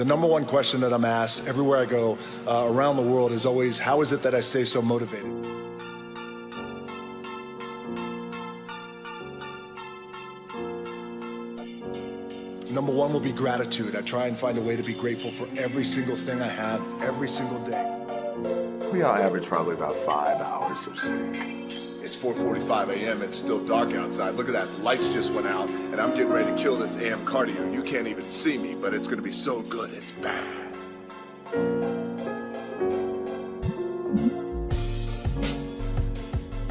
The number one question that I'm asked everywhere I go around the world is always, how is it that I stay so motivated? Number one will be gratitude. I try and find a way to be grateful for every single thing I have every single day. We all average probably about 5 hours of sleep. It's 4:45 a.m. It's still dark outside. Look at that, the lights just went out, and I'm getting ready to kill this AM cardio. You can't even see me, but it's gonna be so good, it's bad.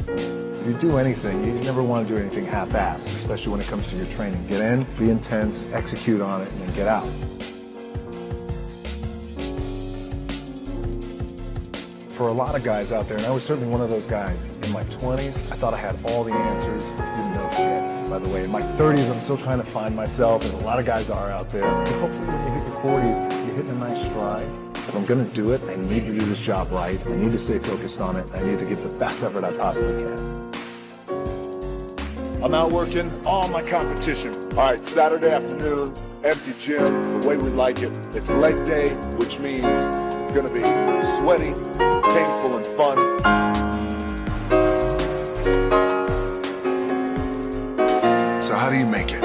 If you do anything, you never want to do anything half-assed, especially when it comes to your training. Get in, be intense, execute on it, and then get out. For a lot of guys out there, and I was certainly one of those guys, in my 20s, I thought I had all the answers, didn't know shit. By the way, in my 30s, I'm still trying to find myself, and a lot of guys are out there. But hopefully when you hit your 40s, you're hitting a nice stride. If I'm gonna do it, I need to do this job right. I need to stay focused on it. I need to give the best effort I possibly can. I'm out working all my competition. All right, Saturday afternoon, empty gym, the way we like it. It's leg day, which means it's gonna be sweaty, painful, and fun. So how do you make it?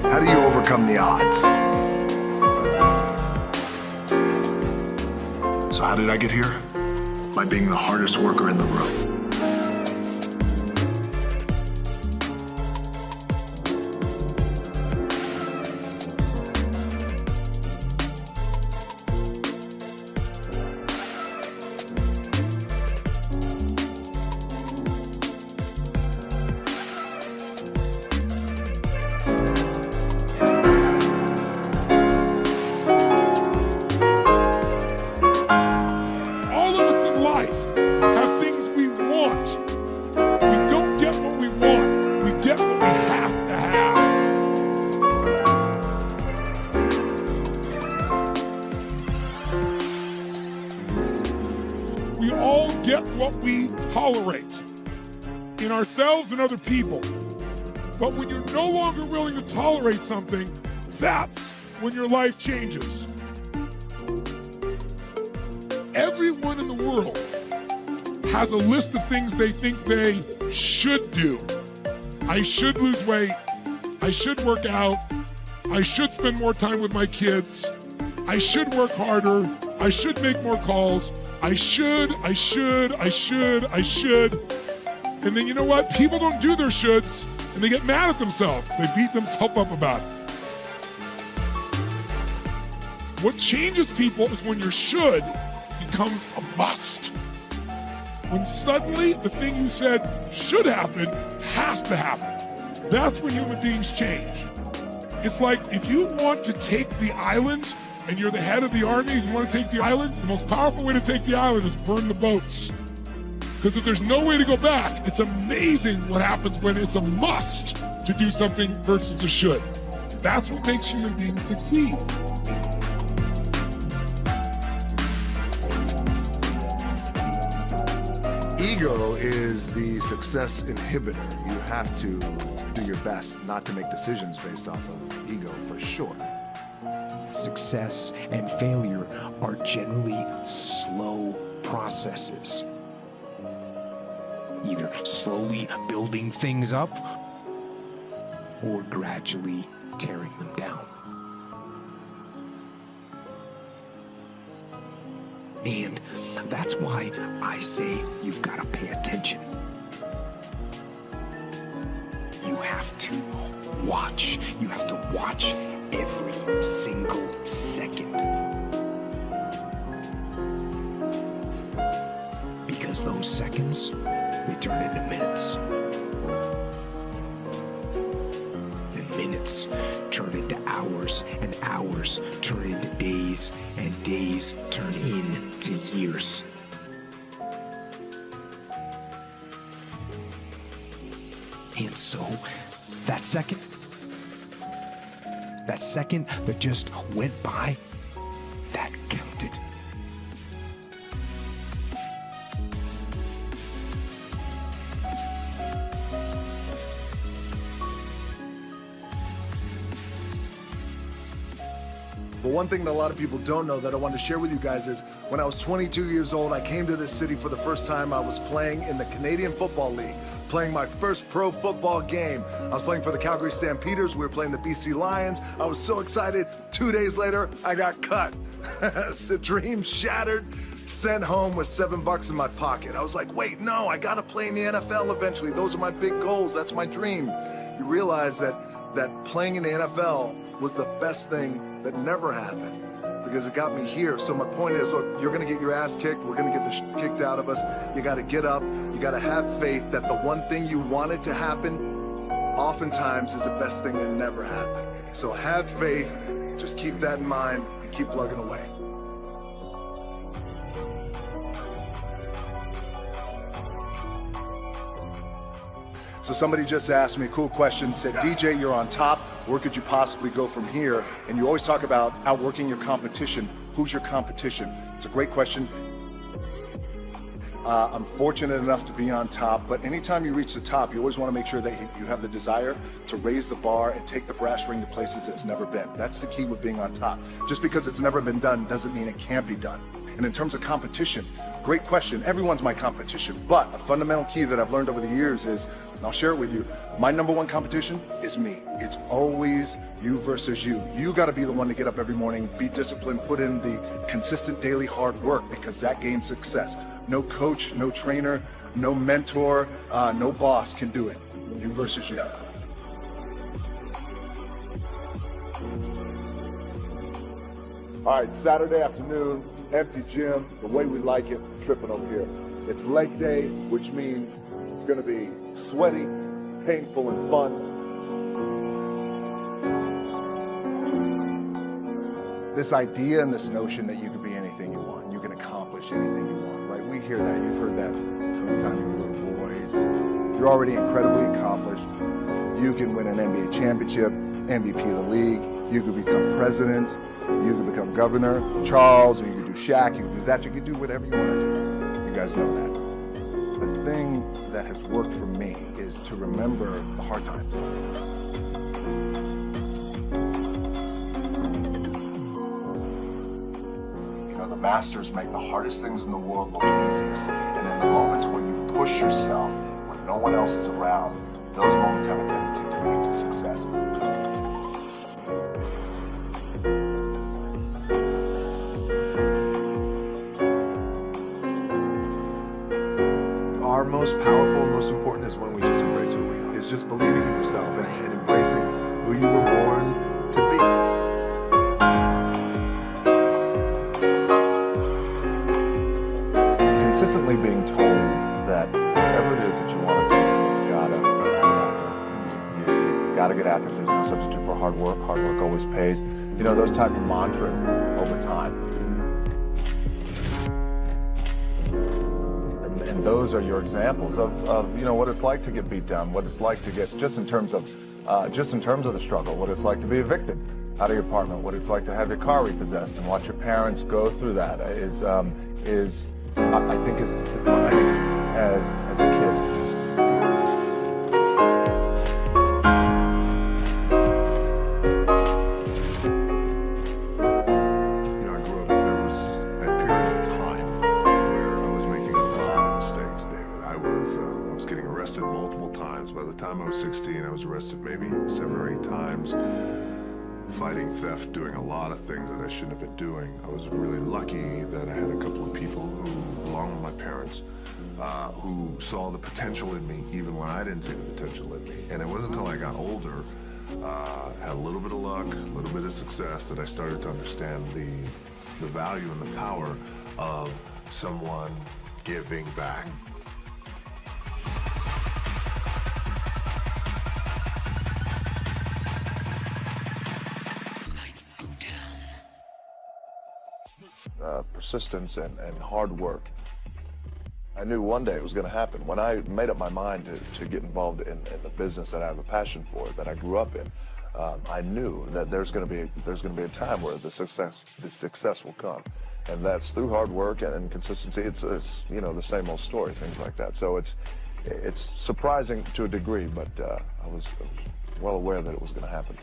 How do you overcome the odds? So how did I get here? By being the hardest worker in the room. We all get what we tolerate in ourselves and other people. But when you're no longer willing to tolerate something, that's when your life changes. Everyone in the world has a list of things they think they should do. I should lose weight. I should work out. I should spend more time with my kids. I should work harder. I should make more calls. I should. And then you know what? People don't do their shoulds and they get mad at themselves. They beat themselves up about it. What changes people is when your should becomes a must. When suddenly the thing you said should happen has to happen. That's when human beings change. It's like if you want to take the island and you're the head of the army and you want to take the island, the most powerful way to take the island is burn the boats. Because if there's no way to go back, it's amazing what happens when it's a must to do something versus a should. That's what makes human beings succeed. Ego is the success inhibitor. You have to do your best not to make decisions based off of ego, for sure. Success and failure are generally slow processes. Either slowly building things up or gradually tearing them down. And that's why I say you've got to pay attention. You have to watch. You have to watch every single second. Because those seconds, they turn into minutes. And minutes turn into hours, and hours turn into days, and days turn into years. And so, that second that just went by, that counted. But one thing that a lot of people don't know that I wanted to share with you guys is when I was 22 years old, I came to this city for the first time. I was playing in the Canadian Football League, playing my first pro football game. I was playing for the Calgary Stampeders. We were playing the BC Lions. I was so excited. 2 days later, I got cut. The dream shattered. Sent home with $7 in my pocket. I was like, wait, no, I gotta play in the NFL eventually. Those are my big goals. That's my dream. You realize that playing in the NFL was the best thing that never happened because it got me here. So my point is, look, you're gonna get your ass kicked. We're gonna get the shit kicked out of us. You gotta get up. You gotta have faith that the one thing you wanted to happen oftentimes is the best thing that never happened. So have faith. Just keep that in mind and keep plugging away. So somebody just asked me a cool question, said, DJ, you're on top. Where could you possibly go from here? And you always talk about outworking your competition. Who's your competition? It's a great question. I'm fortunate enough to be on top, but anytime you reach the top, you always want to make sure that you have the desire to raise the bar and take the brass ring to places it's never been. That's the key with being on top. Just because it's never been done doesn't mean it can't be done. And in terms of competition, great question. Everyone's my competition, but a fundamental key that I've learned over the years is, and I'll share it with you, my number one competition is me. It's always you versus you. You got to be the one to get up every morning, be disciplined, put in the consistent daily hard work because that gains success. No coach, no trainer, no mentor, no boss can do it. You versus you. All right, Saturday afternoon, empty gym, the way we like it, tripping over here. It's leg day, which means it's gonna be sweaty, painful, and fun. This idea and this notion that you can be anything you want, you can accomplish anything you want, right? We hear that, you've heard that from the time you were little boys. You're already incredibly accomplished. You can win an NBA championship, MVP of the league, you could become president, you could become governor, Charles, or you could do Shaq, you could do that, you could do whatever you want to do. You guys know that. The thing that has worked for me is to remember the hard times. You know, the masters make the hardest things in the world look easiest. And in the moments when you push yourself, when no one else is around, those moments have a tendency to lead to success. Our most powerful and most important is when we just embrace who we are. It's just believing in yourself and embracing who you were born to be. Consistently being told that whatever it is that you want to do, you gotta get after it. There's no substitute for hard work. Hard work always pays. You know, those type of mantras over time. And those are your examples of you know what it's like to get beat down, what it's like to get just in terms of the struggle, what it's like to be evicted out of your apartment, what it's like to have your car repossessed, and watch your parents go through that is I think is defining as a kid. By the time I was 16, I was arrested maybe 7 or 8 times, fighting theft, doing a lot of things that I shouldn't have been doing. I was really lucky that I had a couple of people who, along with my parents, who saw the potential in me even when I didn't see the potential in me. And it wasn't until I got older, had a little bit of luck, a little bit of success, that I started to understand the value and the power of someone giving back. Persistence and hard work. I knew one day it was going to happen. When I made up my mind to get involved in the business that I have a passion for, that I grew up in, I knew that there's going to be a time where the success will come, and that's through hard work and consistency. It's you know, the same old story, things like that. So it's surprising to a degree, but I was well aware that it was going to happen.